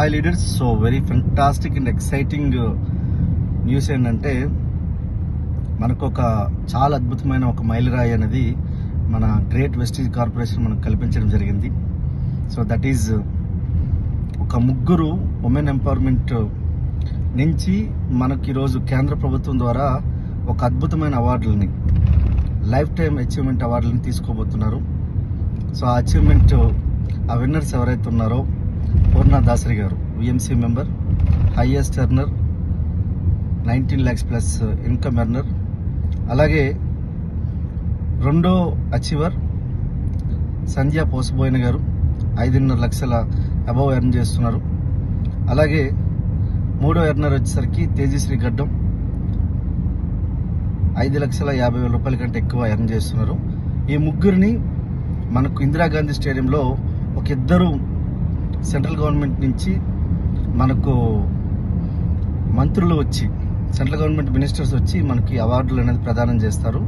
Hi leaders. So very fantastic and exciting news ఏంటంటే మనకు ఒక చాలా అద్భుతమైన ఒక మైలురాయి అనేది మన గ్రేట్ వెస్టీజ్ కార్పొరేషన్ మనకు కల్పించడం జరిగింది. సో దట్ ఈజ్ ఒక ముగ్గురు ఉమెన్ ఎంపవర్మెంట్ నుంచి మనకు ఈరోజు కేంద్ర ప్రభుత్వం ద్వారా ఒక అద్భుతమైన అవార్డులని, లైఫ్ టైం అచీవ్మెంట్ అవార్డులని తీసుకోబోతున్నారు. సో ఆ అచీవ్మెంట్, ఆ విన్నర్స్ ఎవరైతే ఉన్నారో, పూర్ణ దాసరి గారు VMC member, highest earner, 19 lakhs plus income earner. అలాగే రెండో అచీవర్ సంధ్యా పోసబోయిన గారు 5.5 లక్షల అబవ్ ఎర్న్ చేస్తున్నారు. అలాగే మూడో ఎర్నర్ వచ్చేసరికి తేజశ్రీ గడ్డం 5,50,000 రూపాయల కంటే ఎక్కువ ఎర్న్ చేస్తున్నారు. ఈ ముగ్గురిని మనకు ఇందిరాగాంధీ స్టేడియంలో ఒక ఇద్దరు సెంట్రల్ గవర్నమెంట్ నుంచి మనకు మంత్రులు వచ్చి, సెంట్రల్ గవర్నమెంట్ మినిస్టర్స్ వచ్చి మనకి అవార్డులు అనేది ప్రదానం చేస్తారు.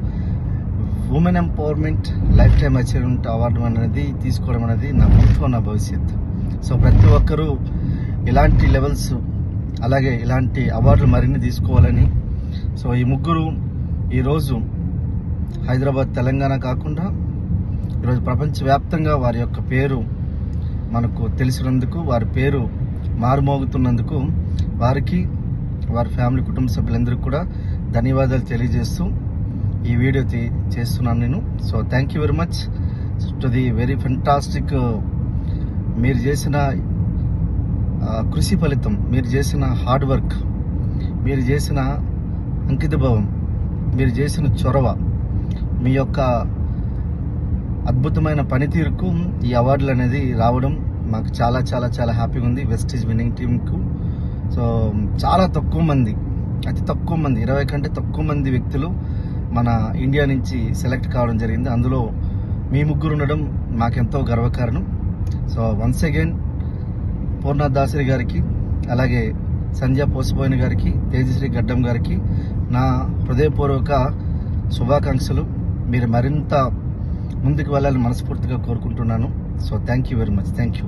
Women empowerment life time achievement award అనేది తీసుకోవడం అనేది నా భూతో నా భవిష్యత్. సో ప్రతి ఒక్కరూ ఇలాంటి లెవెల్స్, అలాగే ఇలాంటి అవార్డులు మరిన్ని తీసుకోవాలని. సో ఈ ముగ్గురు ఈరోజు హైదరాబాద్, తెలంగాణ కాకుండా ఈరోజు ప్రపంచవ్యాప్తంగా వారి యొక్క పేరు మనకు తెలిసినందుకు, వారి పేరు మారుమోగుతున్నందుకు వారికి, వారి ఫ్యామిలీ, కుటుంబ సభ్యులందరికీ కూడా ధన్యవాదాలు తెలియజేస్తూ ఈ వీడియో చేస్తున్నాను నేను. So thank you very much to the very fantastic. మీరు చేసిన కృషి ఫలితం, మీరు చేసిన హార్డ్ వర్క్, మీరు చేసిన అంకితభావం, మీరు చేసిన చొరవ, మీ యొక్క అద్భుతమైన పనితీరుకు ఈ అవార్డులు అనేది రావడం మాకు చాలా చాలా చాలా హ్యాపీగా ఉంది. Vestige winnowing టీంకు. సో చాలా తక్కువ మంది, అతి తక్కువ మంది, 20 కంటే తక్కువ మంది వ్యక్తులు మన ఇండియా నుంచి సెలెక్ట్ కావడం జరిగింది. అందులో మీ ముగ్గురు ఉండడం మాకెంతో గర్వకారణం. సో వన్స్ అగైన్ పూర్ణ దాసరి గారికి, అలాగే సంధ్యా పోసబోయిన గారికి, తేజశ్రీ గడ్డం గారికి నా హృదయపూర్వక శుభాకాంక్షలు. మీరు మరింత ముందుకు వెళ్ళాలని మనస్ఫూర్తిగా కోరుకుంటున్నాను. So thank you very much. Thank you.